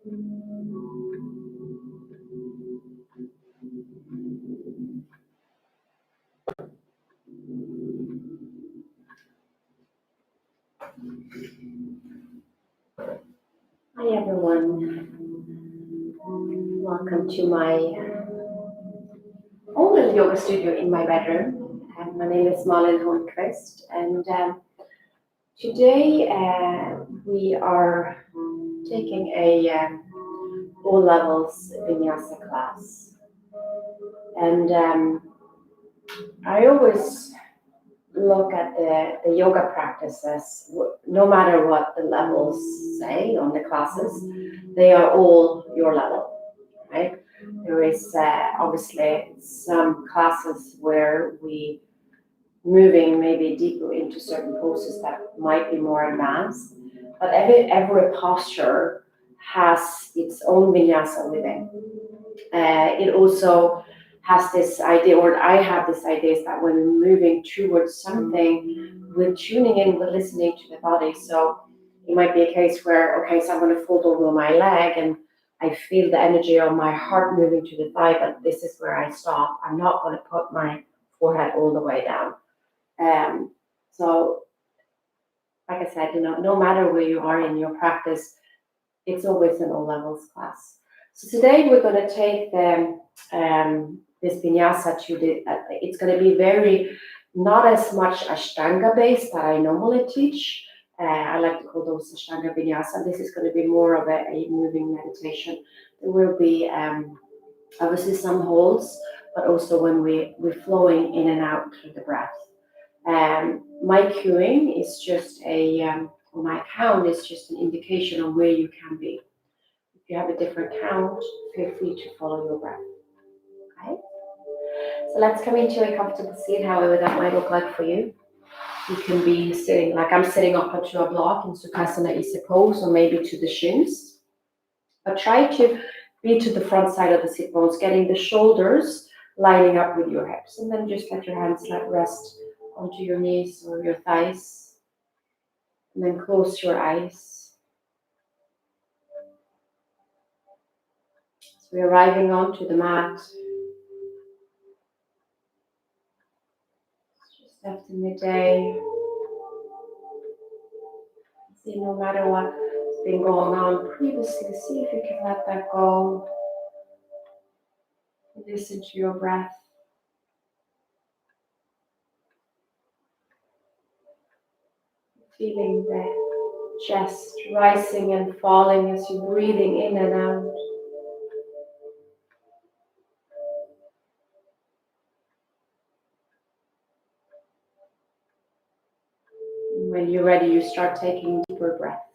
Hi everyone, welcome to my own little yoga studio in my bedroom. My name is Malin, and today we are taking a all levels vinyasa class. And I always look at the yoga practices, no matter what the levels say on the classes, they are all your level, right? There is obviously some classes where we moving maybe deeper into certain poses that might be more advanced, but every posture has its own vinyasa within. It also has this idea, or I have this idea, is that when we're moving towards something, we're tuning in, we're listening to the body. So it might be a case where, okay, so I'm going to fold over my leg and I feel the energy of my heart moving to the thigh, but this is where I stop. I'm not going to put my forehead all the way down. So, like I said, no matter where you are in your practice, it's always an all levels class. So today we're going to take this vinyasa to the. It's going to be very not as much Ashtanga based that I normally teach. I like to call those Ashtanga vinyasa. This is going to be more of a moving meditation. There will be obviously some holds, but also when we're flowing in and out through the breath. My cueing is just or my count is just an indication of where you can be. If you have a different count, feel free to follow your breath. Okay? So let's come into a comfortable seat, however that might look like for you. You can be sitting, like I'm sitting up onto a block in Sukhasana Isa pose, or maybe to the shins. But try to be to the front side of the sit bones, getting the shoulders lining up with your hips. And then just let your hands rest onto your knees or your thighs. And then close your eyes. So we're arriving onto the mat. Just after midday. See, no matter what's been going on previously, see if you can let that go. Listen to your breath. Feeling the chest rising and falling as you're breathing in and out. And when you're ready, you start taking deeper breaths.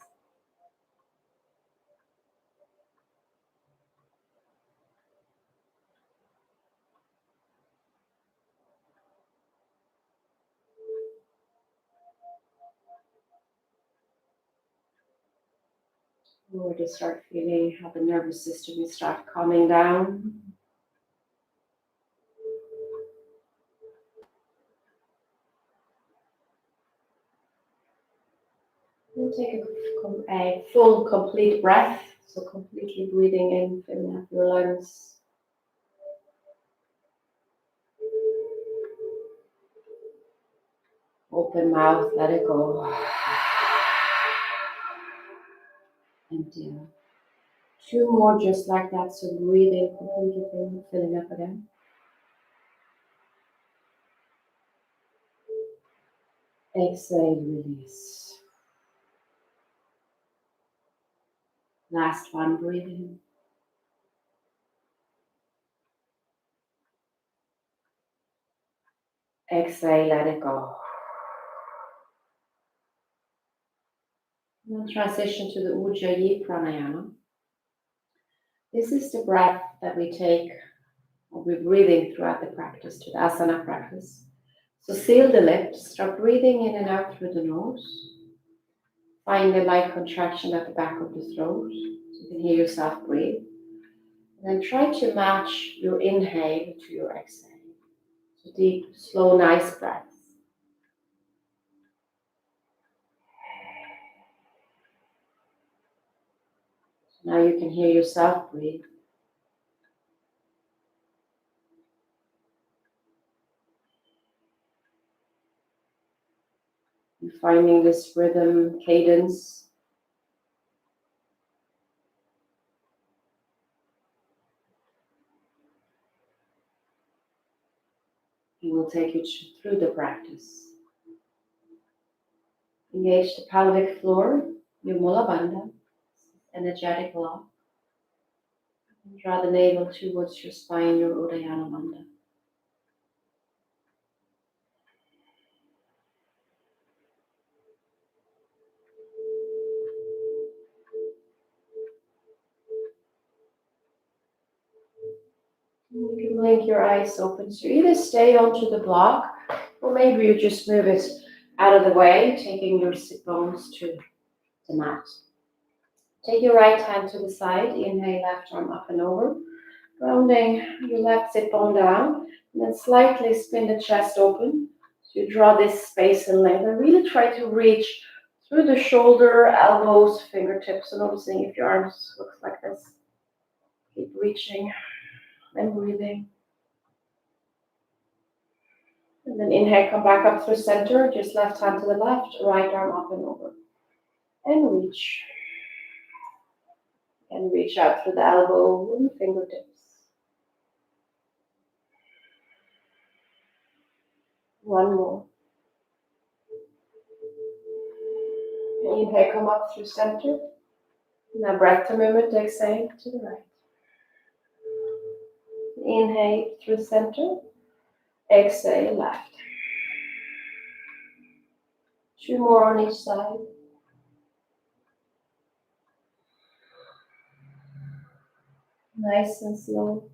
You already start feeling how the nervous system will start calming down. And take a full, complete breath. So completely breathing in, filling up your lungs. Open mouth, let it go. Empty out. Two more just like that. So breathing, completely filling up again. Exhale, release. Last one, breathe in. Exhale, let it go. Then transition to the Ujjayi pranayama. This is the breath that we take, or we're breathing throughout the practice, to the asana practice. So seal the lips, start breathing in and out through the nose. Find a light contraction at the back of the throat, so you can hear yourself breathe. And then try to match your inhale to your exhale. So deep, slow, nice breaths. Now you can hear yourself breathe. You're finding this rhythm, cadence. He will take you through the practice. Engage the pelvic floor, your Mula Bandha, energetic lock. Draw the navel towards your spine, your Udayana Bandha. You can blink your eyes open. So either stay onto the block, or maybe you just move it out of the way, taking your sit bones to the mat. Take your right hand to the side. Inhale, left arm up and over. Rounding your left sit bone down. And then slightly spin the chest open. So you draw this space and length. And really try to reach through the shoulder, elbows, fingertips. And noticing if your arms look like this. Keep reaching and breathing. And then inhale, come back up through center. Just left hand to the left, right arm up and over. And reach. And reach out through the elbow and fingertips. One more. Inhale, come up through center. Now breath to movement, exhale to the right. Inhale through center. Exhale left. Two more on each side. Nice and slow.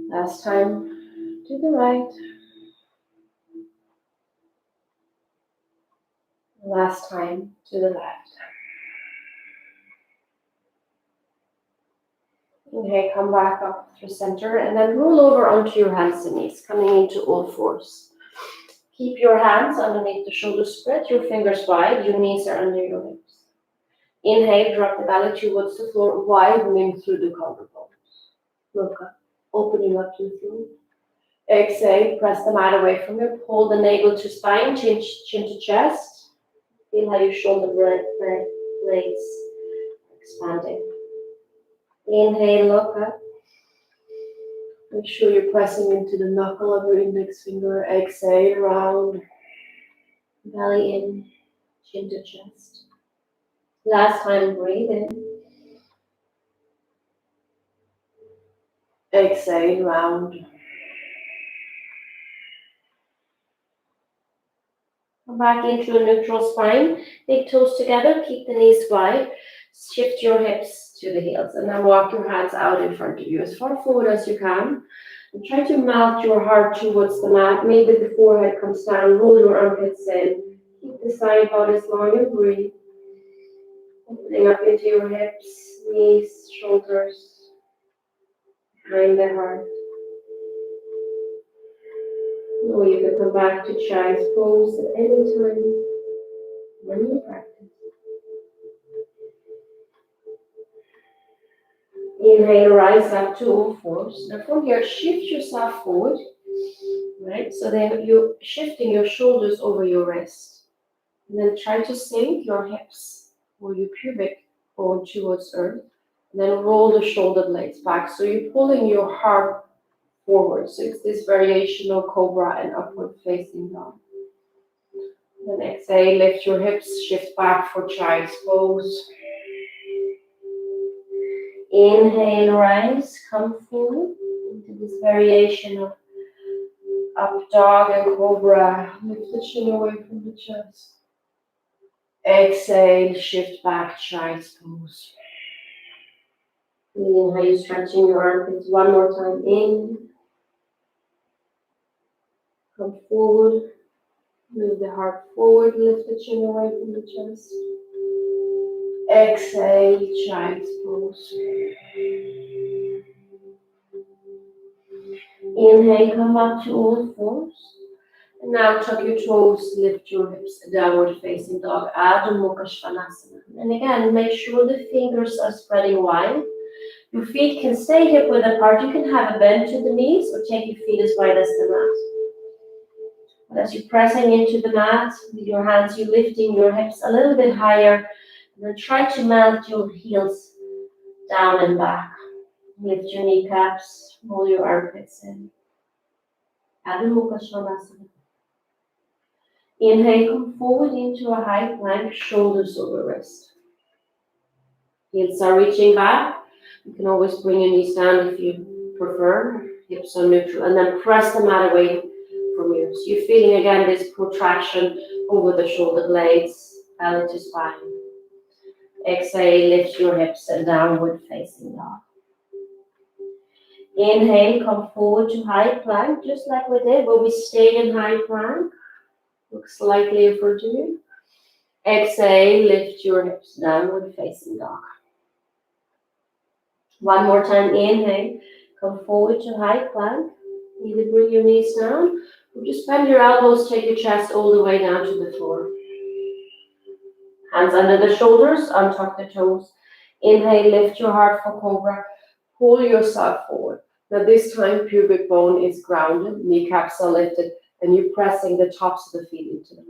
Last time to the right. Last time to the left. Inhale, come back up through center and then roll over onto your hands and knees, coming into all fours. Keep your hands underneath the shoulders, spread your fingers wide, your knees are under your hips. Inhale, drop the belly towards the floor, widening through the collarbones. Look up, opening up your throat. Exhale, press the mat away from you, pull the navel to spine, chin to chest. Feel how your shoulder blades expanding. Inhale, look up. Make sure you're pressing into the knuckle of your index finger. Exhale, round. Belly in, chin to chest. Last time, breathe in. Exhale, round. Come back into a neutral spine. Big toes together, keep the knees wide. Shift your hips to the heels and then walk your hands out in front of you as far forward as you can. And try to melt your heart towards the mat. Maybe the forehead comes down, roll your armpits in. Keep the side bodies long and breathe. Opening up into your hips, knees, shoulders, behind the heart. Or you can come back to child's pose at any time when you practice. Inhale, rise up to all fours. Now from here, shift yourself forward, right? So then you're shifting your shoulders over your wrist. And then try to sink your hips or your pubic bone towards earth. And then roll the shoulder blades back. So you're pulling your heart forward. So it's this variation of cobra and upward facing dog. Then exhale, lift your hips, shift back for child's pose. Inhale, rise, come forward into this variation of up dog and cobra. Lift the chin away from the chest. Exhale, shift back, child's pose. Inhale, you're stretching your armpits one more time. In, come forward, move the heart forward, lift the chin away from the chest. Exhale, child's pose. Inhale, come back to all fours. And now tuck your toes, lift your hips, downward facing dog, Adho Mukha Svanasana. And again, make sure the fingers are spreading wide. Your feet can stay hip width apart. You can have a bend to the knees or take your feet as wide as the mat. But as you're pressing into the mat with your hands, you're lifting your hips a little bit higher. And then try to melt your heels down and back. Lift your kneecaps, roll your armpits in. Adho Mukha Svanasana. Inhale, come forward into a high plank, shoulders over wrist. Heels are reaching back. You can always bring your knees down if you prefer. Hips are neutral. And then press the mat away from you. So you're feeling again this protraction over the shoulder blades, belly to spine. Exhale, lift your hips and downward facing dog. Inhale, come forward to high plank, just like we did, where we stayed in high plank. Look slightly in front of you. Exhale, lift your hips, downward facing dog. One more time, inhale, come forward to high plank. Either bring your knees down, or just bend your elbows, take your chest all the way down to the floor. Hands under the shoulders, untuck the toes. Inhale, lift your heart for cobra. Pull yourself forward. Now this time, pubic bone is grounded, kneecaps are lifted, and you're pressing the tops of the feet into the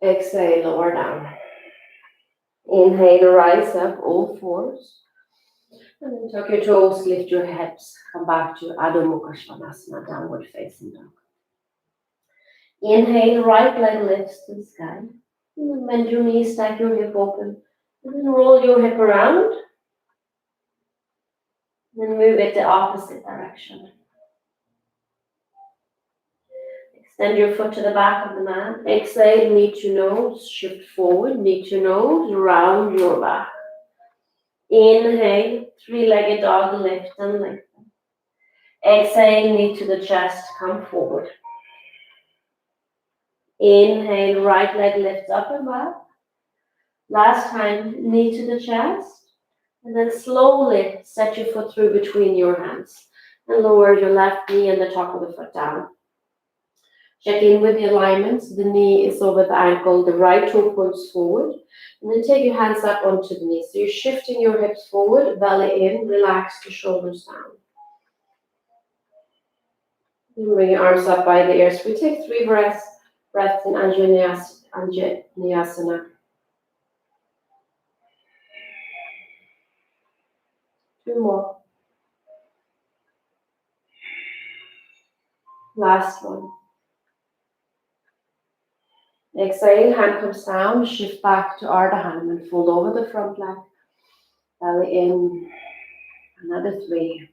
mat. Exhale, lower down. Inhale, rise up, all fours. And then tuck your toes, lift your hips, come back to Adho Mukha Svanasana, downward facing dog. Inhale, right leg lifts to the sky. And then bend your knees, stack your hip open. And then roll your hip around. And then move it the opposite direction. Extend your foot to the back of the mat. Exhale, knee to nose, shift forward, knee to nose, round your back. Inhale, three-legged dog, lift and lengthen. Exhale, knee to the chest, come forward. Inhale, right leg lifts up and back. Last time, knee to the chest. And then slowly set your foot through between your hands. And lower your left knee and the top of the foot down. Check in with the alignments. The knee is over the ankle, the right toe points forward. And then take your hands up onto the knees. So you're shifting your hips forward, belly in, relax the shoulders down. And bring your arms up by the ears. We take 3 breaths in Anjaneyasana. 2 more. Last one. Exhale, hand comes down, shift back to Ardha Hanuman, fold over the front leg, belly in, another 3.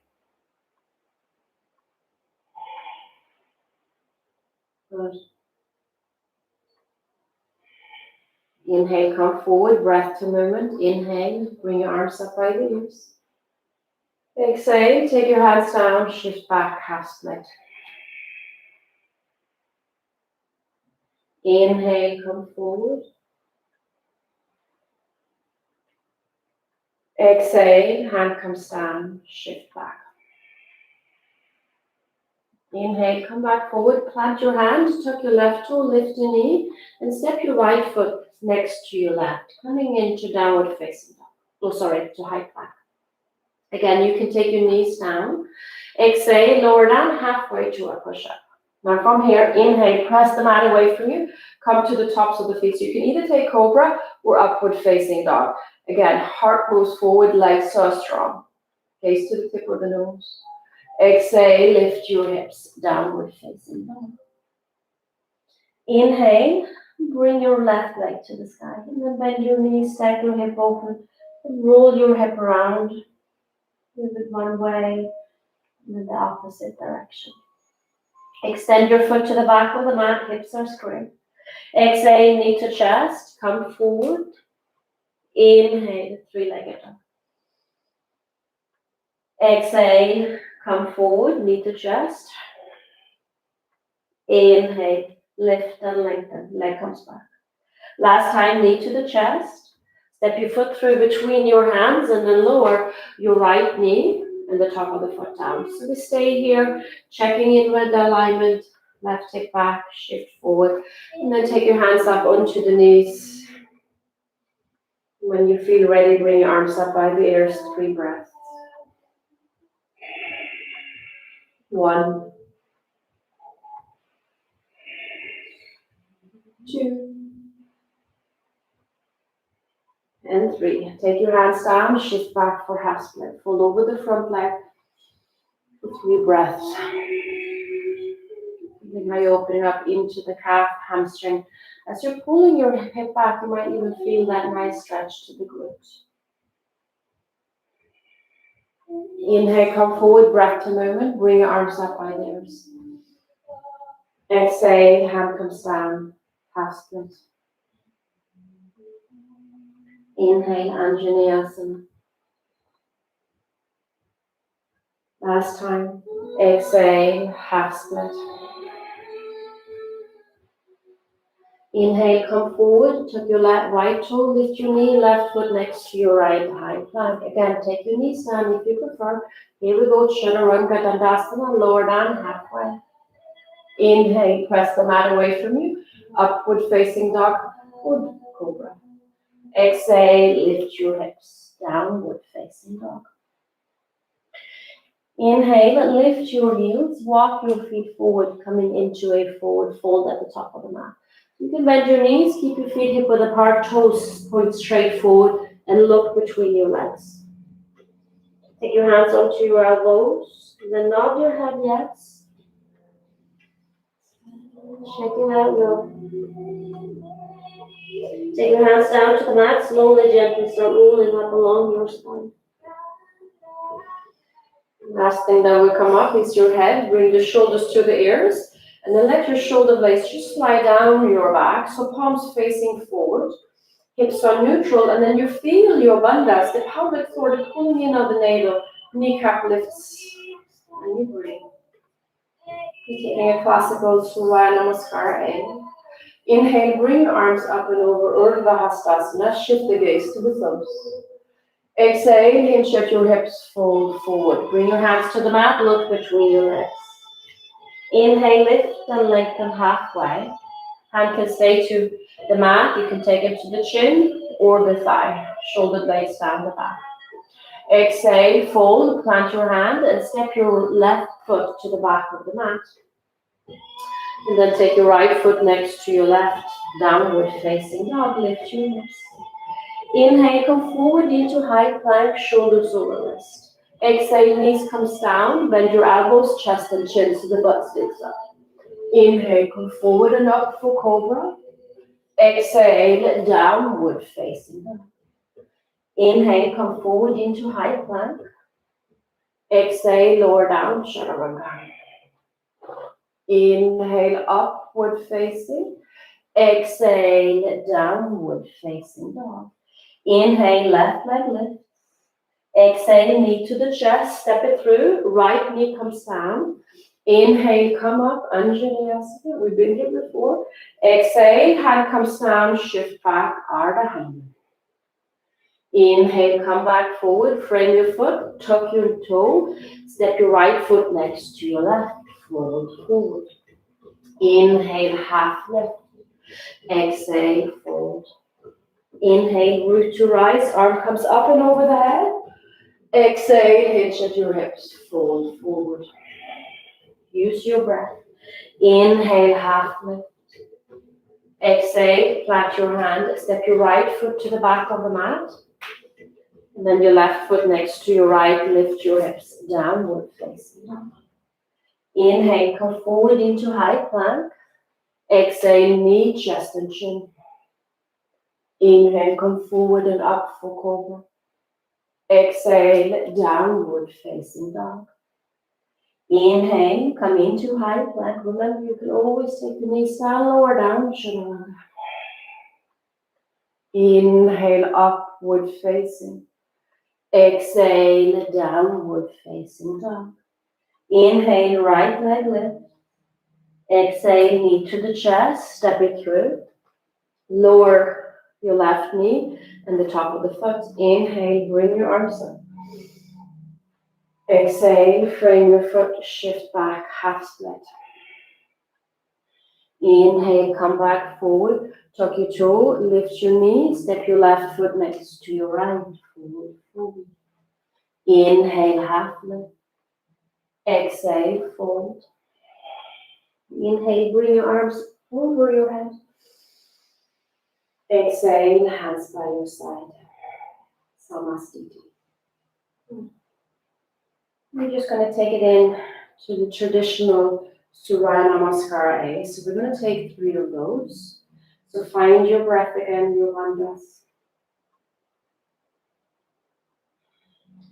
Good. Inhale, come forward, breath to movement. Inhale, bring your arms up by the ears. Exhale, take your hands down, shift back, half split. Inhale, come forward. Exhale, hand comes down, shift back. Inhale, come back forward, plant your hand, tuck your left toe, lift your knee, and step your right foot next to your left, coming into downward facing dog. To high plank. Again, you can take your knees down. Exhale, lower down, halfway to a push-up. Now from here, inhale, press the mat away from you, come to the tops of the feet. So you can either take cobra or upward facing dog. Again, heart moves forward, legs are strong. Gaze to the tip of the nose. Exhale, lift your hips, downward facing dog. Inhale, bring your left leg to the sky. And then bend your knees, stack your hip open, and roll your hip around. Move it one way, and then the opposite direction. Extend your foot to the back of the mat, hips are square. Exhale, knee to chest, come forward. Inhale, 3-legged dog. Exhale, come forward, knee to chest. Inhale, lift and lengthen, leg comes back. Last time, knee to the chest. Step your foot through between your hands and then lower your right knee and the top of the foot down. So we stay here, checking in with the alignment, left hip back, shift forward, and then take your hands up onto the knees. When you feel ready, bring your arms up by the ears, 3 breaths. 1, 2, and 3. Take your hands down, shift back for half split. Fold over the front leg for 3 breaths. Then now you're opening up into the calf, hamstring. As you're pulling your hip back, you might even feel that nice stretch to the glute. Inhale, come forward, breath to movement. Bring your arms up by the ears. Exhale, hand comes down, half split. Inhale, Anjaneyasana. Last time. Exhale, half split. Inhale, come forward, tuck your right toe, lift your knee, left foot next to your right high plank. Again, take your knees down if you prefer. Here we go, Chaturanga Dandasana, lower down halfway. Inhale, press the mat away from you, upward facing dog, or cobra. Exhale, lift your hips, downward facing dog. Inhale, lift your heels, walk your feet forward, coming into a forward fold at the top of the mat. You can bend your knees, keep your feet hip width apart, toes point straight forward, and look between your legs. Take your hands onto your elbows, then nod your head yes. Check it out now. Take your hands down to the mat, slowly, gently start rolling up along your spine. Last thing that will come up is your head. Bring the shoulders to the ears. And then let your shoulder blades just slide down your back, so palms facing forward, hips are neutral, and then you feel your bandhas, the pelvic floor, the pulling in of the navel, kneecap lifts, and you breathe. You're taking a classical Surya Namaskar in. Inhale, bring your arms up and over, Urdhva Hastasana, shift the gaze to the thumbs. Exhale, hinge at your hips, fold forward. Bring your hands to the mat, look between your legs. Inhale, lift and lengthen halfway. Hand can stay to the mat. You can take it to the chin or the thigh. Shoulder blades down the back. Exhale, fold, plant your hand and step your left foot to the back of the mat. And then take your right foot next to your left, downward facing dog. Lift your hips. Inhale, come forward into high plank, shoulders over wrist. Exhale, knees comes down, bend your elbows, chest and chin so the butt sticks up. Inhale, come forward and up for cobra. Exhale, downward facing dog. Inhale, come forward into high plank. Exhale, lower down, Chaturanga. Inhale, upward facing. Exhale, downward facing dog. Inhale, left leg lift. Exhale, knee to the chest, step it through. Right knee comes down. Inhale, come up, Anjaneyasana. We've been here before. Exhale, hand comes down, shift back, Ardha Hanuman. Inhale, come back forward, frame your foot, tuck your toe, step your right foot next to your left, fold forward. Inhale, half lift. Exhale, fold. Inhale, root to rise, arm comes up and over the head. Exhale, hinge at your hips, fold forward. Use your breath. Inhale, half lift. Exhale, plant your hand, step your right foot to the back of the mat. And then your left foot next to your right, lift your hips, downward facing dog. Inhale, come forward into high plank. Exhale, knee, chest and chin. Inhale, come forward and up for cobra. Exhale, downward facing dog. Inhale, come into high plank. Remember, you can always take the knees down, lower down, Chaturanga. Inhale, upward facing. Exhale, downward facing dog. Inhale, right leg lift. Exhale, knee to the chest, step it through. Lower your left knee and the top of the foot. Inhale, bring your arms up. Exhale, frame your foot, shift back, half split. Inhale, come back forward, tuck your toe, lift your knee, step your left foot next to your right, forward, forward. Inhale, half lift. Exhale, fold. Inhale, bring your arms over your head. Exhale, hands by your side. Samastiti. We're just going to take it in to the traditional Surya Namaskara A. So we're going to take 3 of those. So find your breath again, your bandhas.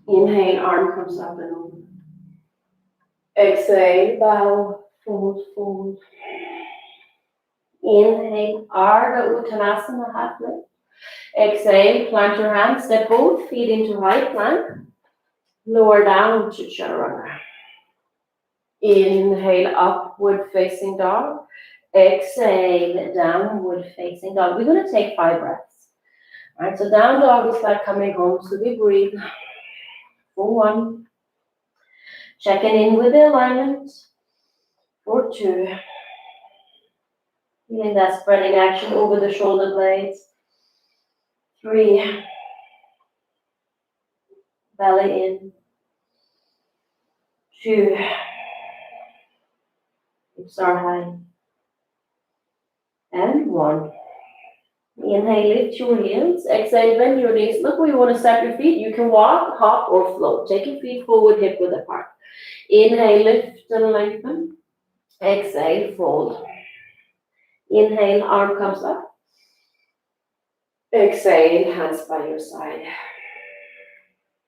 Inhale, arm comes up and over. Exhale, bow, fold, fold. Inhale, Ardha Uttanasana, half lift. Exhale, plant your hands, step both feet into high plank. Lower down to Chaturanga. Inhale, upward facing dog. Exhale, downward facing dog. We're going to take 5 breaths. All right, so down dog is like coming home. So we breathe for 1. Checking in with the alignment for 2. Feeling that spreading action over the shoulder blades. 3. Belly in. 2. Hips are high. And 1. Inhale, lift your heels. Exhale, bend your knees. Look where you want to step your feet. You can walk, hop, or float. Take your feet forward, hip width apart. Inhale, lift and lengthen. Exhale, fold. Inhale, arm comes up. Exhale, hands by your side.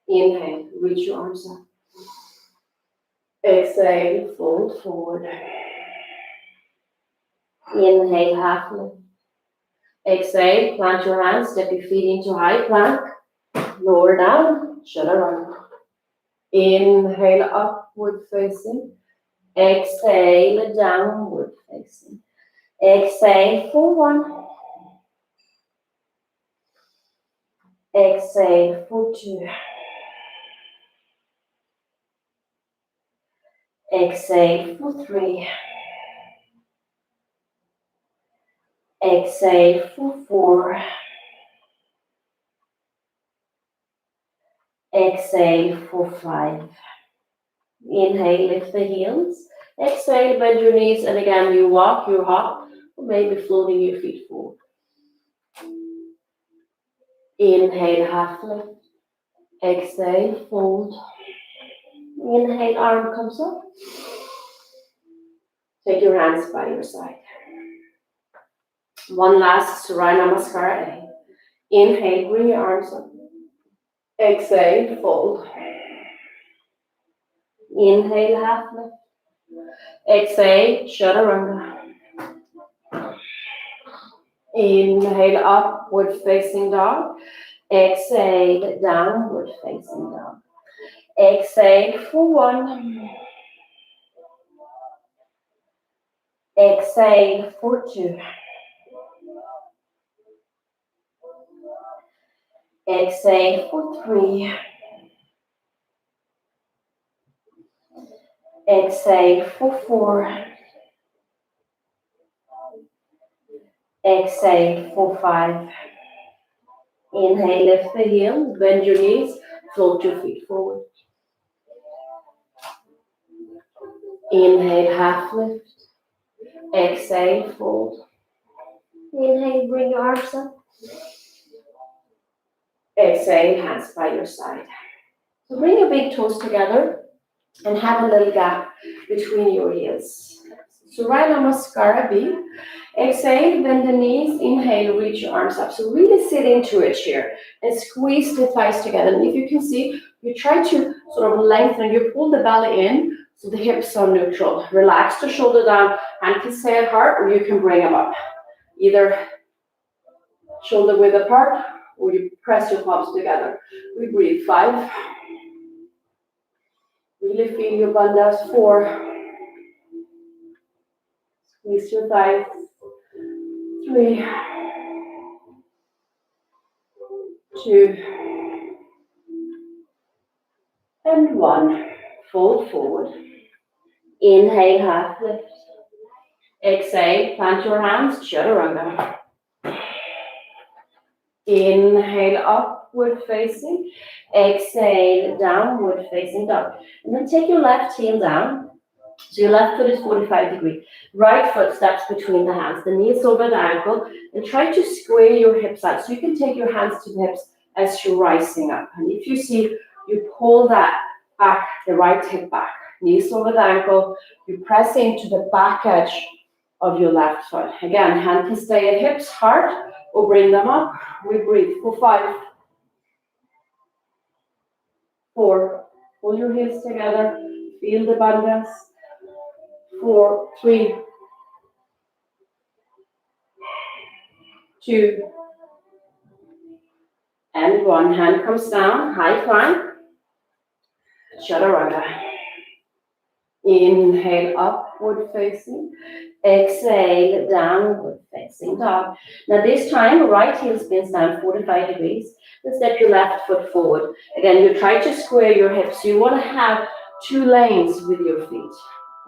Inhale, reach your arms up. Exhale, fold forward. Inhale, half lift. Exhale, plant your hands, step your feet into high plank. Lower down, Chaturanga. Inhale, upward facing. Exhale, downward facing. Exhale for 1. Exhale for 2. Exhale for 3. Exhale for 4. Exhale for 5. Inhale, lift the heels. Exhale, bend your knees, and again you walk, you hop, or maybe floating your feet forward. Inhale, half lift. Exhale, fold. Inhale, arm comes up. Take your hands by your side. 1 last Surya Namaskara A. Inhale, bring your arms up. Exhale, fold. Inhale, half lift. Exhale, Chaturanga. Inhale, upward facing dog. Exhale, downward facing dog. Exhale for 1. Exhale for 2. Exhale for 3. Exhale for 4. Exhale for 5. Inhale, lift the heels, bend your knees, float your feet forward. Inhale, half lift. Exhale, fold. Inhale, bring your arms up. Exhale, hands by your side. So bring your big toes together and have a little gap between your heels. Surya Namaskara B. Exhale, bend the knees. Inhale, reach your arms up. So really sit into it here and squeeze the thighs together. And if you can see, you try to sort of lengthen. You pull the belly in so the hips are neutral. Relax the shoulder down. Hand can stay at heart, or you can bring them up. Either shoulder width apart, or you press your palms together. We breathe. 5. Really feel your bandhas. 4. Squeeze your thighs. 3. 2. And 1. fold forward. Inhale, half lift. Exhale, plant your hands, Chaturanga. Inhale, upward facing. Exhale, downward facing dog. And then take your left heel down. So your left foot is 45 degrees. Right foot steps between the hands. The knees over the ankle. And try to square your hips out. So you can take your hands to the hips as you're rising up. And if you see, you pull that back, the right hip back. Knees over the ankle. You press into the back edge of your left foot. Again, hand can stay at hips, heart, or bring them up. We breathe for 5, 4. Pull your heels together. Feel the bandhas. 4, 3, 2, and 1. Hand comes down, high plank. Chaturanga. Inhale, upward facing. Exhale, downward facing dog. Now this time, right heel spins down 45 degrees. Then step your left foot forward. Again, you try to square your hips. You want to have 2 lanes with your feet.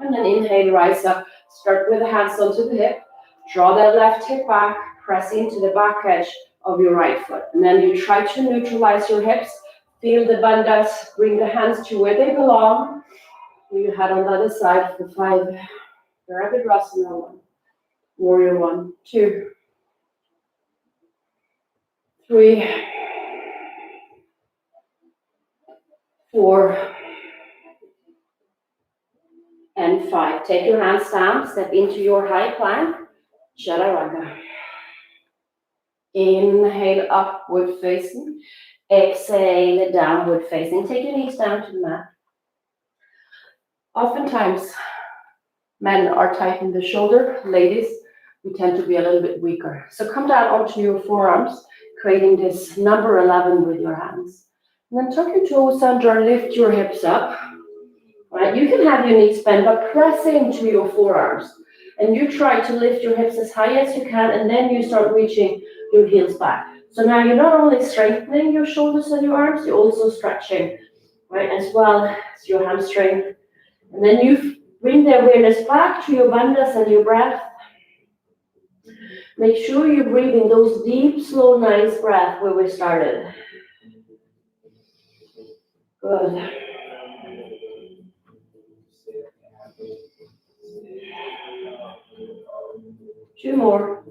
And then inhale, rise up. Start with the hands onto the hip. Draw that left hip back. Press into the back edge of your right foot. And then you try to neutralize your hips. Feel the bandhas. Bring the hands to where they belong. You head on the other side for 5. Virabhadrasana 1. Warrior 1, 2, 3, 4, and 5. Take your hands down, step into your high plank, Chaturanga. Inhale, upward facing. Exhale, downward facing. Take your knees down to the mat. Oftentimes, men are tight in the shoulder. Ladies, we tend to be a little bit weaker. So come down onto your forearms, creating this number 11 with your hands. And then tuck your toes under, lift your hips up. Right? You can have your knees bent, but press into your forearms. And you try to lift your hips as high as you can, and then you start reaching your heels back. So now you're not only strengthening your shoulders and your arms, you're also stretching, right, as well as your hamstring. And then you bring the awareness back to your bandhas and your breath. Make sure you're breathing those deep, slow, nice breaths where we started. Good. Two more.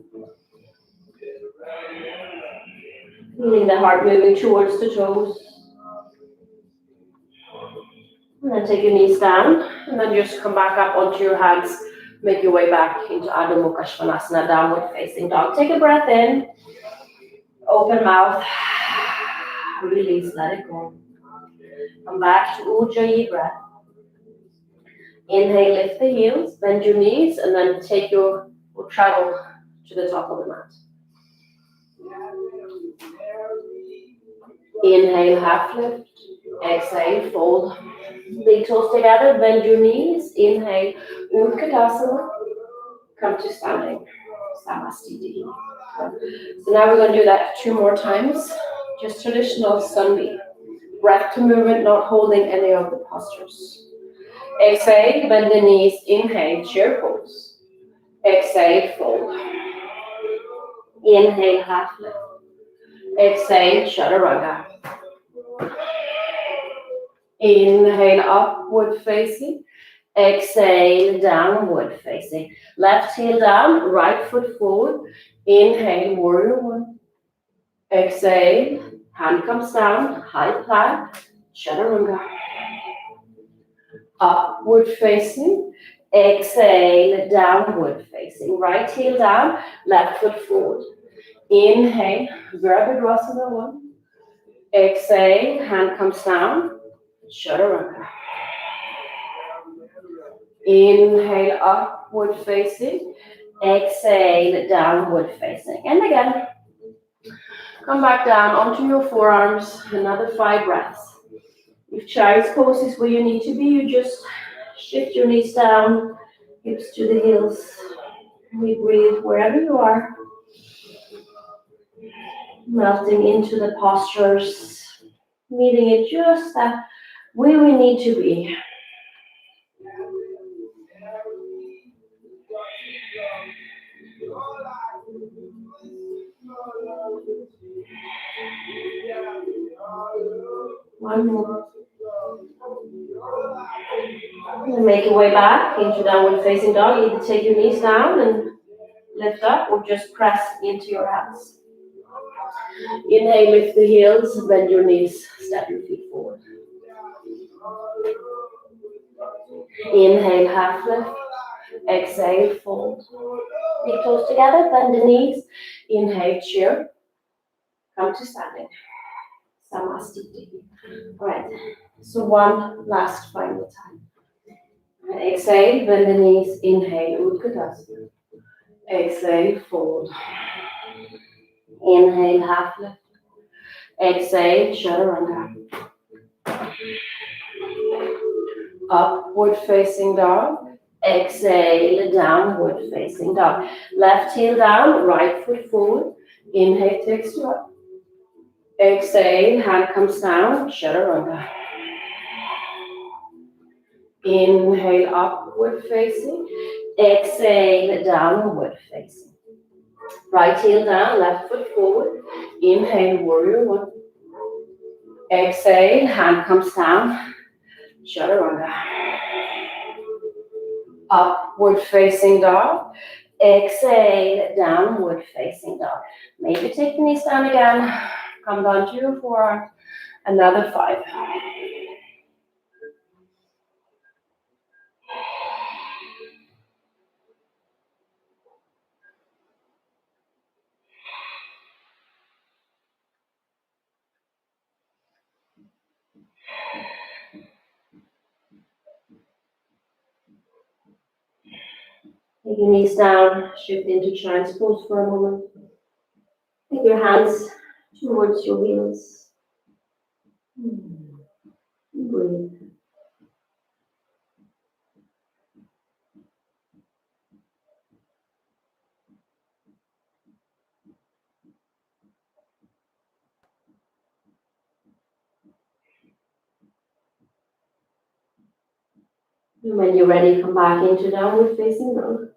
Feeling the heart moving towards the toes. And then take your knees down, and then just come back up onto your hands. Make your way back into Adho Mukha Svanasana, downward facing dog. Take a breath in. Open mouth. Release, let it go. Come back to Ujjayi breath. Inhale, lift the heels, bend your knees, and then we'll travel to the top of the mat. Inhale, half lift. Exhale, fold. Big toes together, bend your knees. Inhale, Utkatasana. Come to standing. Samastiti. So now we're going to do that 2 more times. Just traditional sunbeam. Breath to movement, not holding any of the postures. Exhale, bend the knees. Inhale, chair pose. Exhale, fold. Inhale, half lift. Exhale, Chaturanga. Inhale, upward facing. Exhale, downward facing. Left heel down, right foot forward. Inhale, warrior 1. Exhale, hand comes down, high plank, Chaturanga. Upward facing. Exhale, downward facing. Right heel down, left foot forward. Inhale, Virabhadrasana 1. Exhale, hand comes down, Chaturanga. Inhale, upward facing. Exhale, downward facing. And again, come back down onto your forearms. Another 5 breaths. If child's pose is where you need to be, you just shift your knees down, hips to the heels. We breathe wherever you are. Melting into the postures. Meeting it just that where we need to be. One more. And make your way back into downward facing dog. Either take your knees down and lift up or just press into your hands. Inhale, lift the heels, bend your knees, step your feet forward. Inhale, half lift. Exhale, fold. Big toes together, bend the knees. Inhale, chair. Come to standing. Samastiti. All right. So one last final time. Exhale, bend the knees. Inhale, Utkatasana. Exhale, fold. Inhale, half lift. Exhale, Chaturanga. Upward facing dog. Exhale, downward facing dog. Left heel down, right foot forward. Inhale, takes you up. Exhale, hand comes down, Chaturanga. Inhale, upward facing. Exhale, downward facing. Right heel down, left foot forward. Inhale, warrior one. Exhale, hand comes down, Chaturanga. Upward facing dog. Exhale, downward facing dog. Maybe take the knees down again. Come down to your forearm. Another 5. Take your knees down, shift into child's pose for a moment. Take your hands towards your heels. Breathe. And when you're ready, come back into downward facing dog.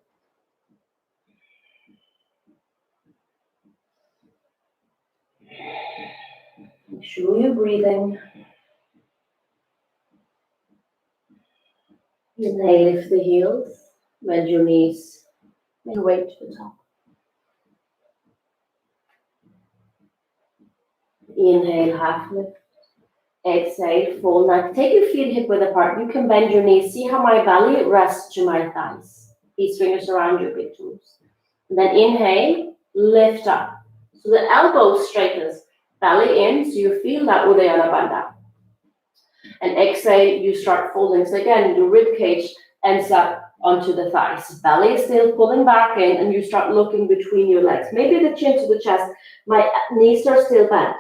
Make sure you're breathing. Inhale, lift the heels, bend your knees, make your way to the top. Inhale, half lift. Exhale, fold. Now take your feet hip width apart. You can bend your knees. See how my belly rests to my thighs. These fingers around your big toes. And then inhale, lift up. So the elbow straightens, belly in, so you feel that Uddiyana Bandha. And exhale, you start folding. So again, your rib cage ends up onto the thighs. Belly is still pulling back in, and you start looking between your legs. Maybe the chin to the chest. My knees are still bent.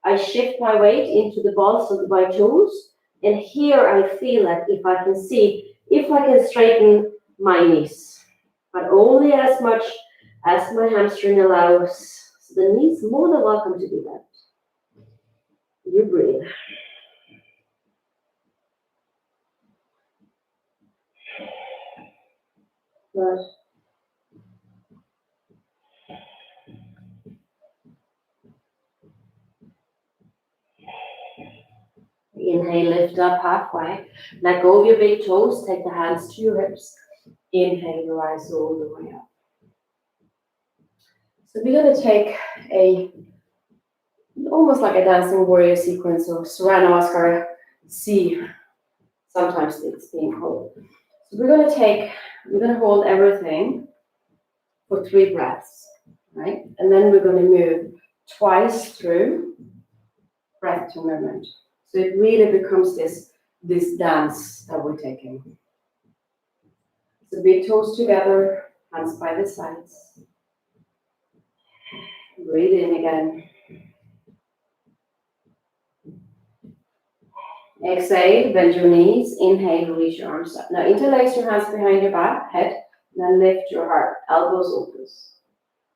I shift my weight into the balls of my toes, and here I feel it if I can see, if I can straighten my knees, but only as much as my hamstring allows. So the knees more than welcome to do that. You breathe. Good. Inhale, lift up halfway. Let go of your big toes. Take the hands to your hips. Inhale, rise all the way up. So we're going to take almost like a dancing warrior sequence of Surya Namaskar C. Sometimes it's being called. So we're going to hold everything for 3 breaths, right? And then we're going to move twice through breath to movement. So it really becomes this dance that we're taking. So big toes together, hands by the sides. Breathe in again. Exhale, bend your knees. Inhale, reach your arms up. Now interlace your hands behind your back, head. Then lift your heart, elbows open.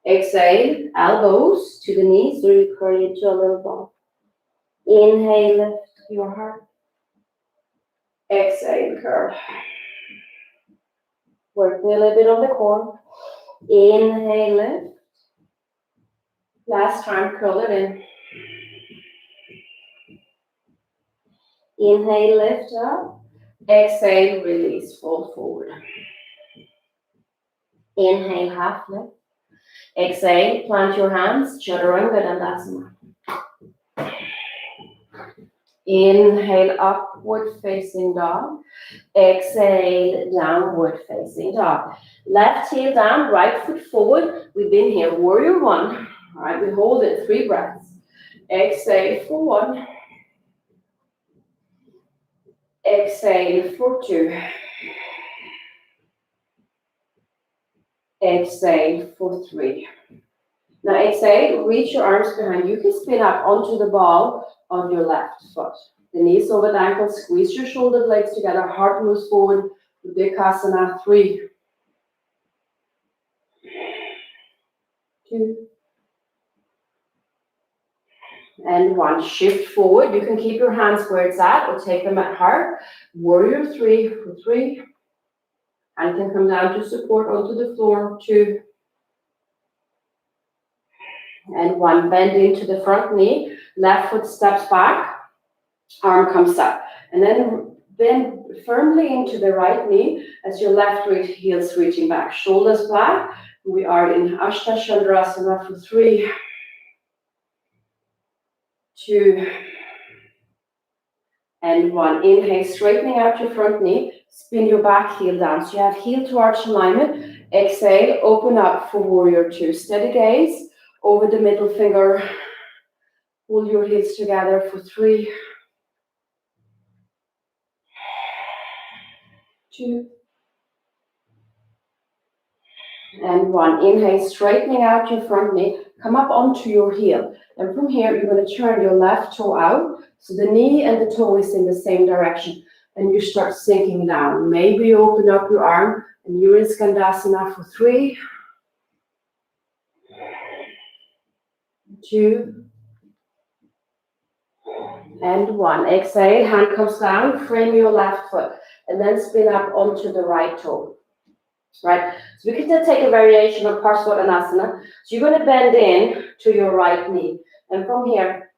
Exhale, elbows to the knees, so you curl into a little ball. Inhale, lift your heart. Exhale, curl. Work a little bit on the core. Inhale, lift. Last time, curl it in. Inhale, lift up. Exhale, release, fold forward. Inhale, half lift. Exhale, plant your hands, Chaturanga Dandasana. Inhale, upward facing dog. Exhale, downward facing dog. Left heel down, right foot forward. We've been here, warrior one. All right, we hold it, 3 breaths. Exhale for 1. Exhale for 2. Exhale for 3. Now exhale, reach your arms behind. You can spin up onto the ball of your left foot. The knees over the ankles, squeeze your shoulder blades together, heart moves forward. Udikasana, 3, 2, and 1. Shift forward. You can keep your hands where it's at or take them at heart. Warrior 3 for 3. And can come down to support onto the floor, 2, and 1. Bend into the front knee. Left foot steps back. Arm comes up. And then bend firmly into the right knee as your left heel's reaching back. Shoulders back. We are in Ashtha Chandrasana for 3, 2, and 1. Inhale, straightening out your front knee. Spin your back heel down. So you have heel to arch alignment. Exhale, open up for warrior 2. Steady gaze over the middle finger. Pull your heels together for 3, 2, and 1. Inhale, straightening out your front knee. Come up onto your heel. And from here, you're going to turn your left toe out. So the knee and the toe is in the same direction. And you start sinking down. Maybe you open up your arm and you're in Skandasana for 3, 2, and 1. Exhale, hand comes down, frame your left foot. And then spin up onto the right toe. Right, so we can then take a variation of Parsvottanasana. So you're going to bend in to your right knee, and from here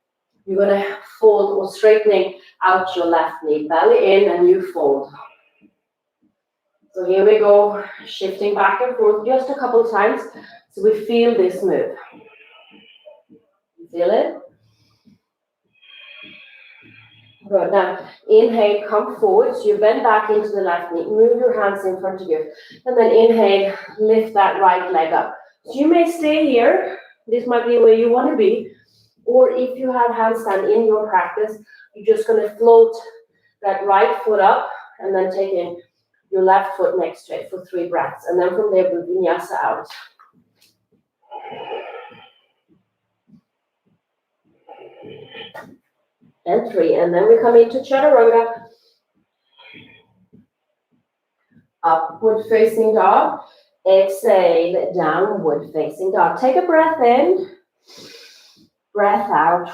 you're going to fold or straightening out your left knee, belly in, and you fold. So here we go, shifting back and forth just a couple of times, so we feel this move. Feel it? Good. Now, inhale, come forward. So you bend back into the left knee. Move your hands in front of you. And then inhale, lift that right leg up. So you may stay here. This might be where you want to be. Or if you have handstand in your practice, you're just going to float that right foot up and then take in your left foot next to it for 3 breaths. And then from there, vinyasa out. And 3, and then we come into Chaturanga. Upward facing dog. Exhale, downward facing dog. Take a breath in, breath out.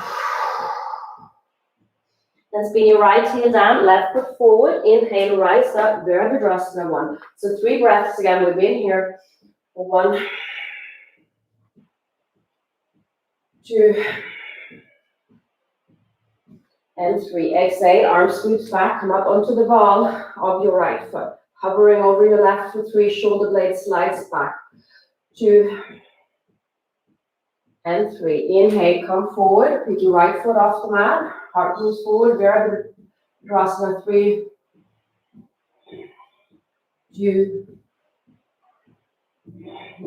Then spin your right heel down, left foot forward. Inhale, rise up, Virabhadrasana 1. So 3 breaths again. We've been here for 1, 2, and 3. Exhale, arms scoots back, come up onto the ball of your right foot. Hovering over your left for 3, shoulder blade slides back. 2, and 3. Inhale, come forward, pick your right foot off the mat. Heart moves forward, Virabhadrasana 3, 2,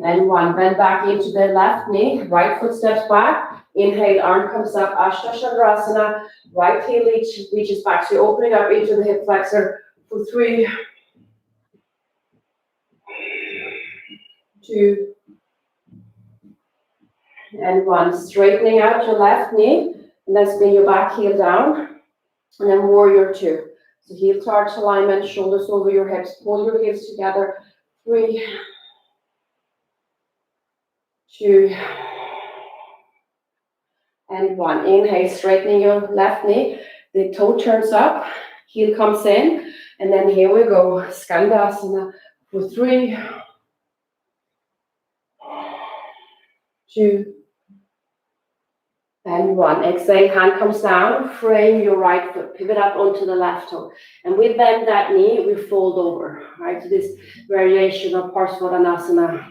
and 1. Bend back into the left knee, right foot steps back. Inhale, arm comes up, Ashtha Chandrasana. Right heel reaches back. So you're opening up into the hip flexor for 3, 2, and 1. Straightening out your left knee, and then spin your back heel down, and then warrior 2. So heel to arch alignment, shoulders over your hips, pull your hips together. 3, 2, and 1. Inhale, straightening your left knee. The toe turns up, heel comes in, and then here we go, Skandasana for 3, 2, And one. Exhale, hand comes down, frame your right foot, pivot up onto the left toe. And we bend that knee, we fold over, right? So this variation of Parsvottanasana.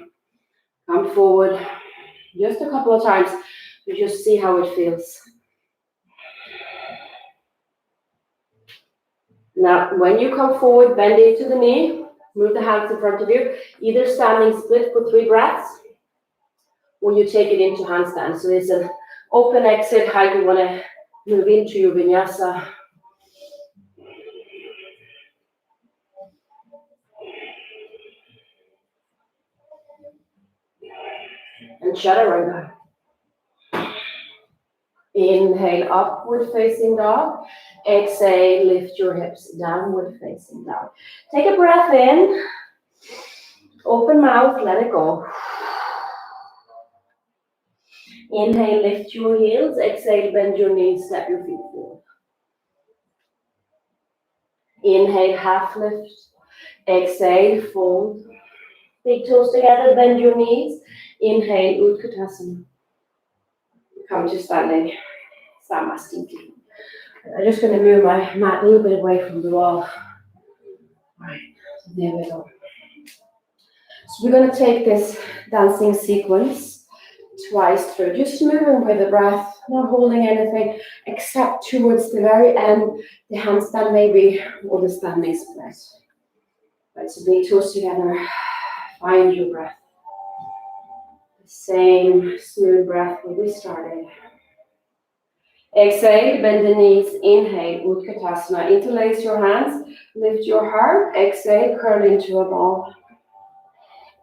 Come forward just a couple of times to just see how it feels. Now, when you come forward, bend into the knee, move the hands in front of you, either standing split for 3 breaths, or you take it into handstand. So it's an open exit, how you want to move into your vinyasa. And Chaturanga. Inhale, upward facing dog. Exhale, lift your hips, downward facing dog. Take a breath in. Open mouth, let it go. Inhale, lift your heels. Exhale, bend your knees, step your feet forward. Inhale, half lift. Exhale, fold. Big toes together, bend your knees. Inhale, Utkatasana. Come to standing. Samasthiti. I'm just going to move my mat a little bit away from the wall. Right, so there we go. So we're going to take this dancing sequence twice through, just moving with the breath, not holding anything, except towards the very end, the handstand maybe, or the standing split. Right, so big toes together, find your breath. The same smooth breath where we started. Exhale, bend the knees, inhale, Utkatasana. Interlace your hands, lift your heart, exhale, curl into a ball.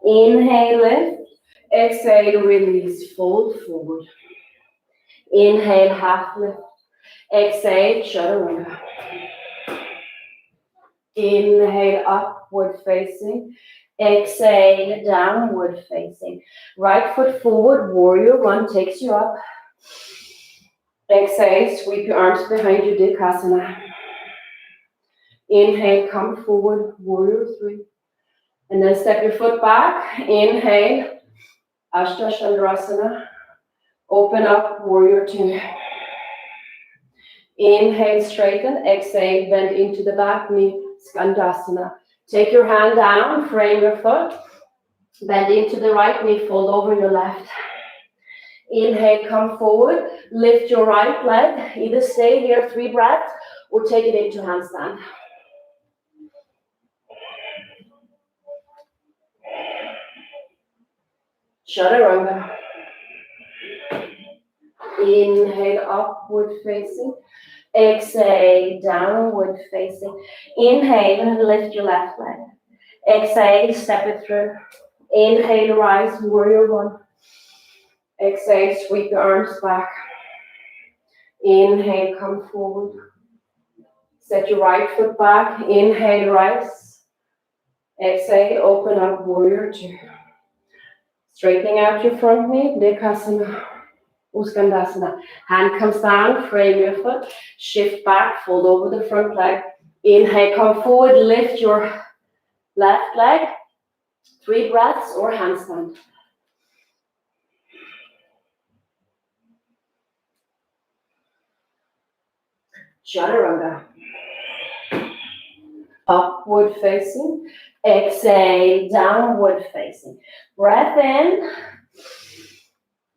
Inhale, lift, exhale, release, fold forward. Inhale, half lift, exhale, Chaturanga. Inhale, upward facing, exhale, downward facing. Right foot forward, warrior one takes you up. Exhale, sweep your arms behind you, Dikasana. Inhale, come forward, warrior three. And then step your foot back. Inhale, Ashtachandrasana. Open up, warrior two. Inhale, straighten. Exhale, bend into the back knee, Skandasana. Take your hand down, frame your foot. Bend into the right knee, fold over your left. Inhale, come forward. Lift your right leg. Either stay here 3 breaths or take it into handstand. Chaturanga. Inhale, upward facing. Exhale, downward facing. Inhale, lift your left leg. Exhale, step it through. Inhale, rise, warrior one. Exhale, sweep your arms back. Inhale, come forward. Set your right foot back. Inhale, rise. Exhale, open up, warrior two. Straightening out your front knee, Dikasana, Uskandasana. Hand comes down, frame your foot, shift back, fold over the front leg. Inhale, come forward, lift your left leg. 3 breaths or handstand. Chaturanga. Upward facing. Exhale, downward facing. Breath in,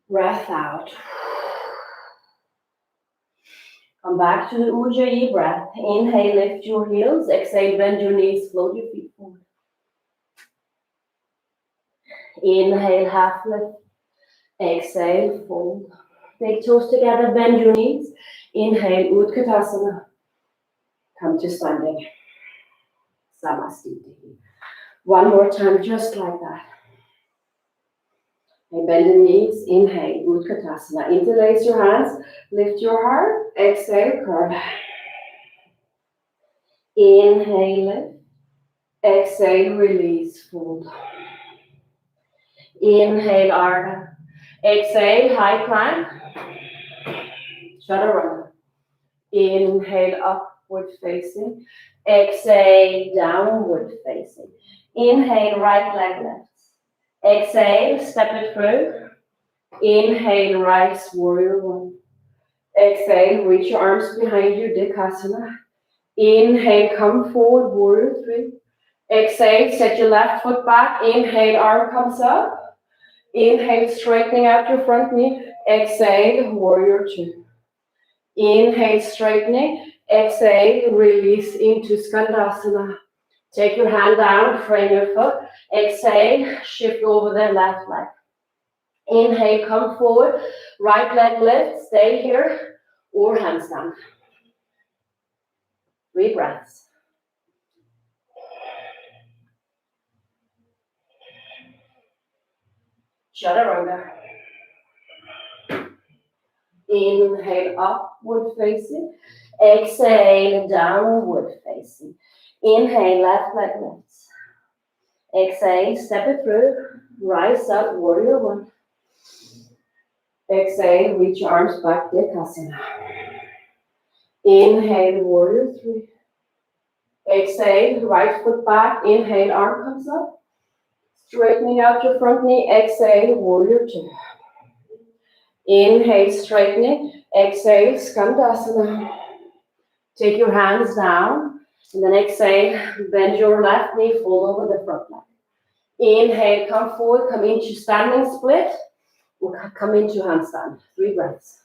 breath out. Come back to the Ujjayi breath. Inhale, lift your heels. Exhale, bend your knees, float your feet forward. Inhale, half lift. Exhale, fold. Big toes together, bend your knees. Inhale, Utkatasana. Come to standing. Samasthiti. One more time, just like that. And bend the knees. Inhale, Utkatasana. Interlace your hands. Lift your heart. Exhale, curl. Inhale, lift. Exhale, release, fold. Inhale, Ardha. Exhale, high plank. Chaturanga. Inhale, upward facing. Exhale, downward facing. Inhale, right leg lifts. Exhale, step it through. Inhale, rise, warrior one. Exhale, reach your arms behind you, Dikasana. Inhale, come forward, warrior three. Exhale, set your left foot back. Inhale, arm comes up. Inhale, straightening out your front knee. Exhale, warrior two. Inhale, straightening. Exhale, release into Skandasana. Take your hand down, frame your foot. Exhale, shift over the left leg. Inhale, come forward. Right leg lift, stay here, or handstand. 3 breaths. Chaturanga. Inhale, upward facing. Exhale, downward facing. Inhale, left leg lifts. Exhale, step it through. Rise up, warrior one. Exhale, reach your arms back, Dikasana. Inhale, warrior three. Exhale, right foot back. Inhale, arm comes up. Straightening out your front knee. Exhale, warrior two. Inhale, straightening. Exhale, Skandasana. Take your hands down. And then exhale, bend your left knee, fold over the front leg. Inhale, come forward, come into standing split. We'll come into handstand. 3 breaths.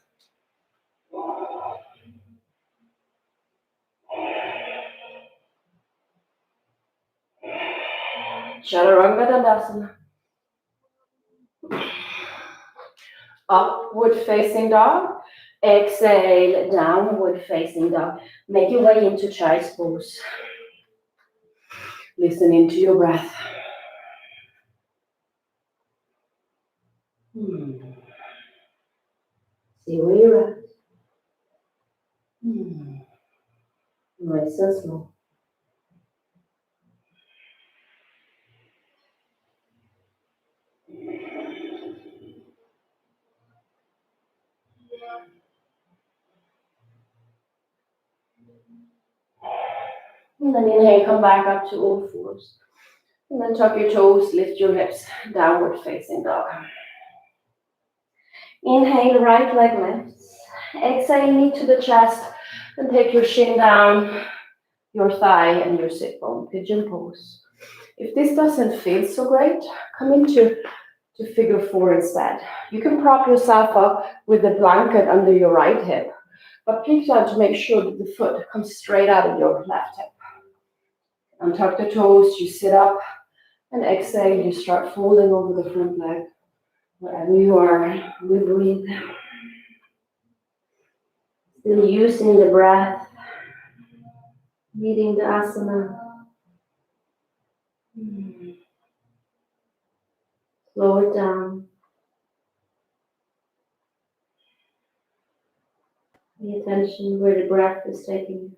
Chaturanga Dandasana. Upward facing dog. Exhale, downward facing dog. Make your way into child's pose. Listen into your breath. See where you're at. Nice and slow. And then inhale, come back up to all fours. And then tuck your toes, lift your hips, downward facing dog. Inhale, right leg lifts. Exhale, knee to the chest. And take your shin down, your thigh and your sit bone, pigeon pose. If this doesn't feel so great, come into figure 4 instead. You can prop yourself up with the blanket under your right hip, but peek down to make sure that the foot comes straight out of your left hip. Untuck the toes, you sit up, and exhale, you start folding over the front leg. Wherever you are, we breathe. Still using the breath, leading the asana. Slow it down. Pay attention where the breath is taking you.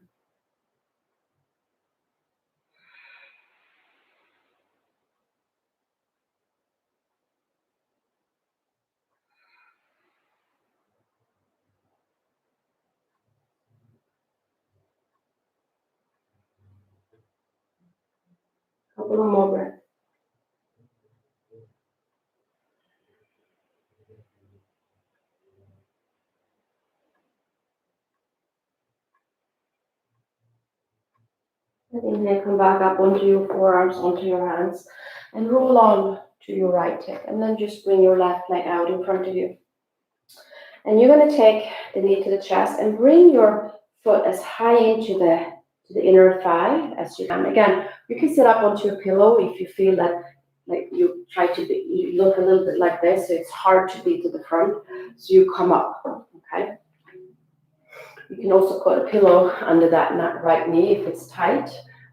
Couple of more breaths. And inhale, come back up onto your forearms, onto your hands, and roll on to your right hip. And then just bring your left leg out in front of you. And you're going to take the knee to the chest and bring your foot as high into the inner thigh as you can. Again, you can sit up onto your pillow if you feel that like you try to be, you look a little bit like this, so it's hard to be to the front. So you come up, okay? You can also put a pillow under that right knee if it's tight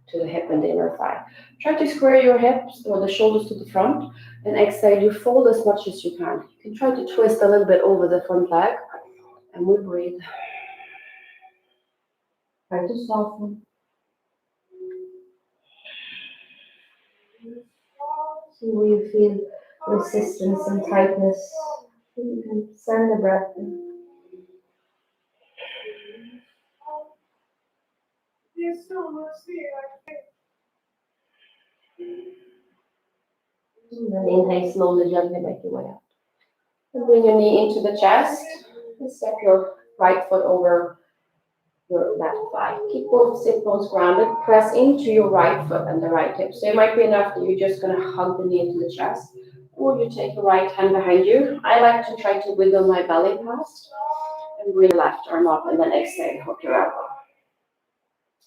to the hip and the inner thigh. Try to square your hips or the shoulders to the front, and exhale, you fold as much as you can. You can try to twist a little bit over the front leg, and we breathe. Try to soften. See where you feel resistance and tightness. You can send the breath in. And then inhale, slowly, gently make your way up. And bring your knee into the chest and step your right foot over your left thigh. Keep both sit bones grounded. Press into your right foot and the right hip. So it might be enough that you're just going to hug the knee into the chest, or you take your right hand behind you. I like to try to wiggle my belly past and bring the left arm up, and then exhale, hook your elbow.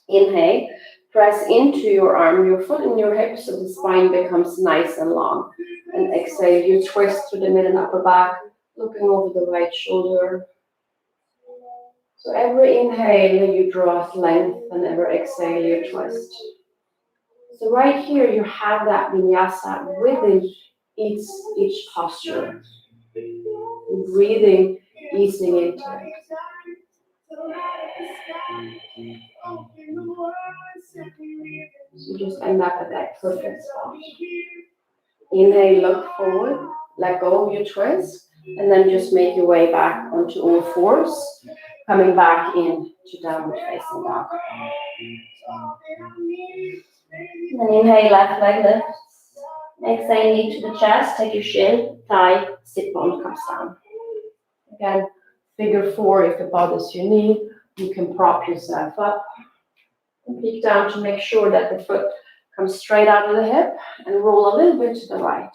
Inhale, press into your arm, your foot and your hip, so the spine becomes nice and long. And exhale, you twist through the mid and upper back, looking over the right shoulder. So every inhale, you draw length, and every exhale, you twist. So right here, you have that vinyasa within each posture. Breathing, easing into it. So you just end up at that perfect spot. Inhale, look forward, let go of your twist, and then just make your way back onto all fours, coming back in to downward facing dog. And then inhale, left leg lifts. Exhale, knee to the chest, take your shin, thigh, sit bone comes down. Again, figure 4 if it bothers your knee, you can prop yourself up. And peek down to make sure that the foot comes straight out of the hip and roll a little bit to the right.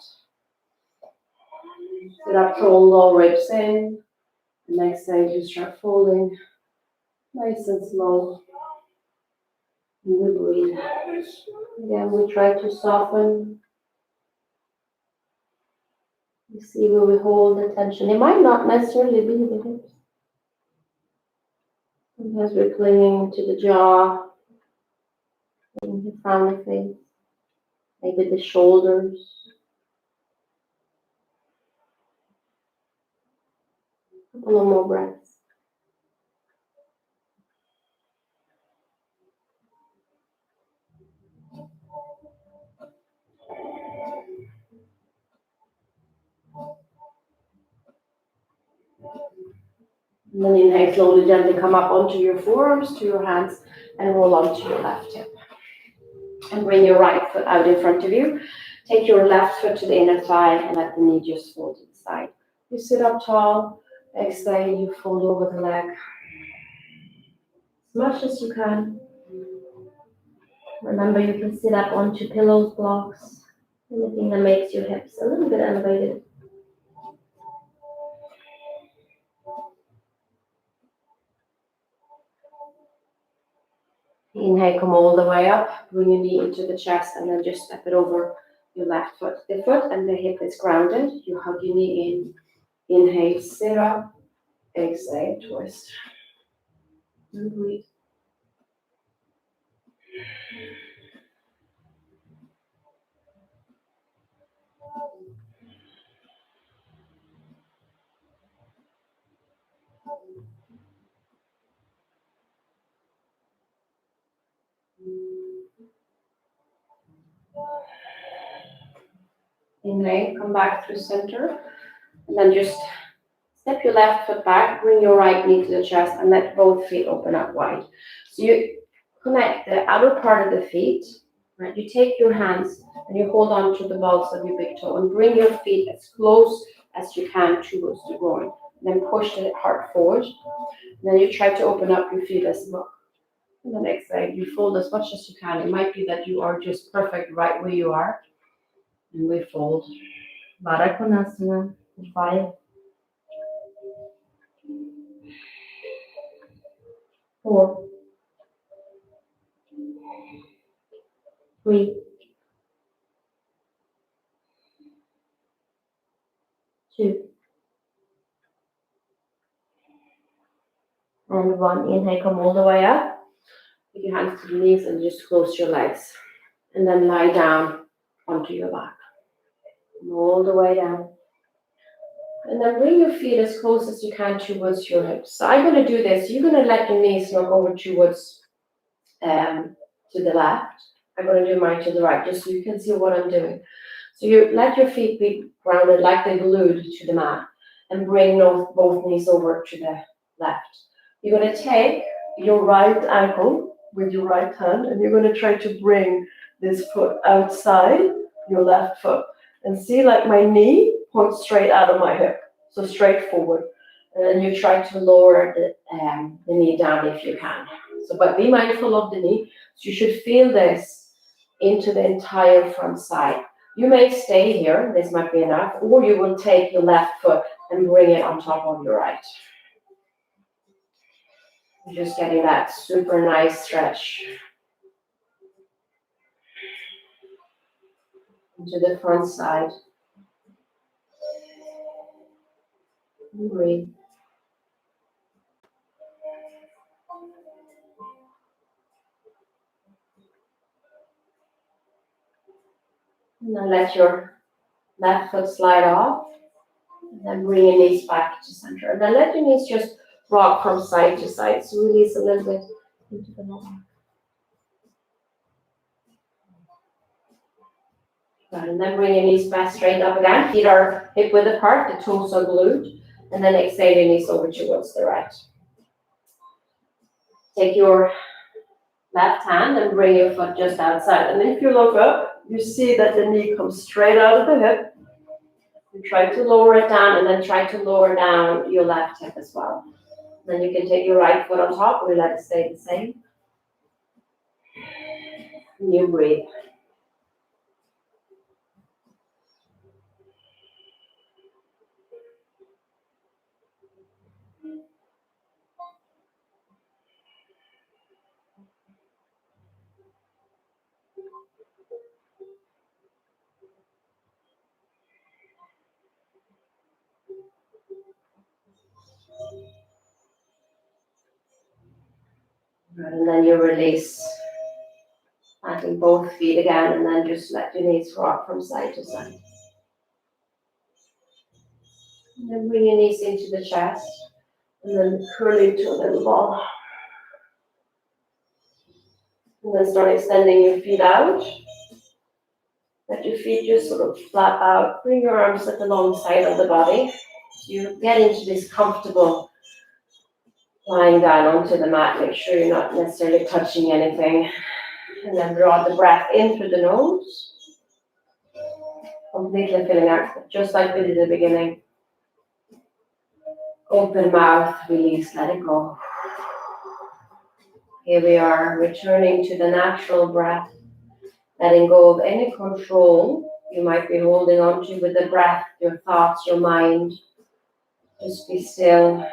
Sit up tall, low ribs in. And exhale, you start folding nice and slow. And we breathe. Again, we try to soften. You see where we hold the tension. It might not necessarily be the hips. Sometimes we're clinging to the jaw, the family face, maybe the shoulders. A couple more breaths. And then inhale, slowly, gently come up onto your forearms, to your hands, and roll onto your left hip. And bring your right foot out in front of you. Take your left foot to the inner thigh and let the knee just fold to the side. You sit up tall, exhale, you fold over the leg as much as you can. Remember, you can sit up onto pillows, blocks, anything that makes your hips a little bit elevated. Inhale, come all the way up, bring your knee into the chest, and then just step it over your left foot. The foot and the hip is grounded. You hug your knee in. Inhale, sit up. Exhale, twist. And breathe. Inhale, come back through center, and then just step your left foot back, bring your right knee to the chest, and let both feet open up wide. So you connect the outer part of the feet, right? You take your hands and you hold on to the balls of your big toe and bring your feet as close as you can towards the groin. Then push the heart forward. And then you try to open up your feet as well. And then exhale, you fold as much as you can. It might be that you are just perfect right where you are. And we fold. Baddha Konasana. 5, 4, 3, 2, and 1. Inhale, come all the way up. Put your hands to the knees and just close your legs. And then lie down onto your back. All the way down. And then bring your feet as close as you can towards your hips. So I'm going to do this. You're going to let your knees knock over towards to the left. I'm going to do mine to the right, just so you can see what I'm doing. So you let your feet be grounded like they're glued to the mat, and bring both knees over to the left. You're going to take your right ankle with your right hand, and you're going to try to bring this foot outside your left foot. And see, like my knee points straight out of my hip, so straight forward. And then you try to lower the knee down if you can. So, but be mindful of the knee. So you should feel this into the entire front side. You may stay here, this might be enough, or you will take your left foot and bring it on top of your right. Just getting that super nice stretch into the front side. Breathe. And then let your left foot slide off. And then bring your knees back to center. And then let your knees just rock from side to side. So release a little bit into the lower. Good. And then bring your knees back straight up again. Feet are hip width apart, the toes are glued. And then extend your knees over towards the right. Take your left hand and bring your foot just outside. And if you look up, you see that the knee comes straight out of the hip. You try to lower it down and then try to lower down your left hip as well. Then you can take your right foot on top or let it stay the same. And you breathe. And then you release, planting both feet again, and then just let your knees rock from side to side. And then bring your knees into the chest, and then curl into a little ball. And then start extending your feet out. Let your feet just sort of flap out. Bring your arms at the long side of the body. So you get into this comfortable lying down onto the mat. Make sure you're not necessarily touching anything. And then draw the breath in through the nose. Completely filling out, just like we did at the beginning. Open mouth, release, let it go. Here we are, returning to the natural breath, letting go of any control you might be holding on to with the breath, your thoughts, your mind. Just be still.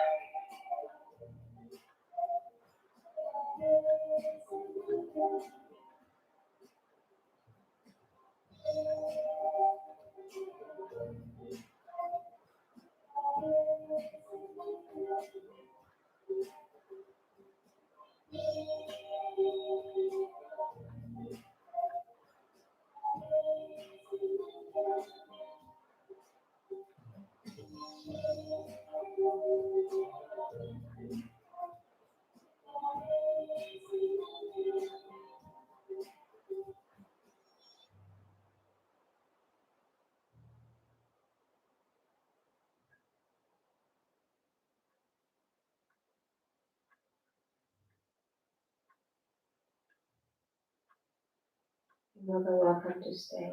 You're more than welcome to stay.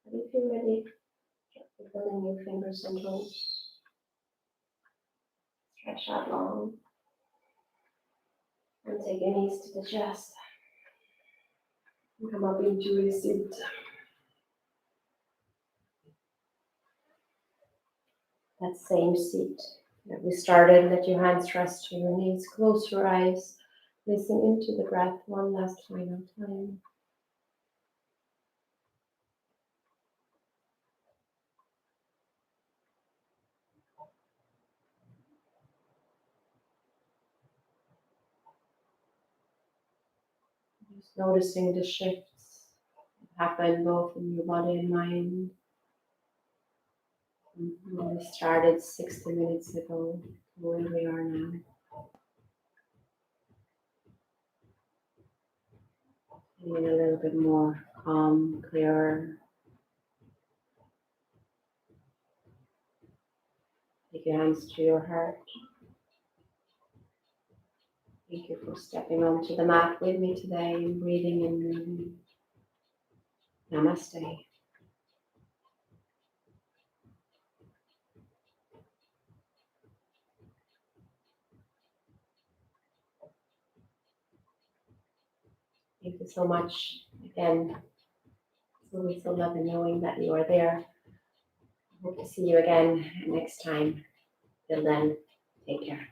But if you're ready, gently filling your fingers and toes. Stretch out long. And take your knees to the chest. And come up into a seat. That same seat that we started, let your hands rest to your knees. Close your eyes. Listen into the breath one last final time. Just noticing the shifts that happen both in your body and mind. When we started 60 minutes ago, where we are now. Feeling a little bit more calm, clearer. Take your hands to your heart. Thank you for stepping onto the mat with me today and breathing and moving. Namaste. Thank you so much again. It's always so lovely knowing that you are there. Hope to see you again next time. Till then, take care.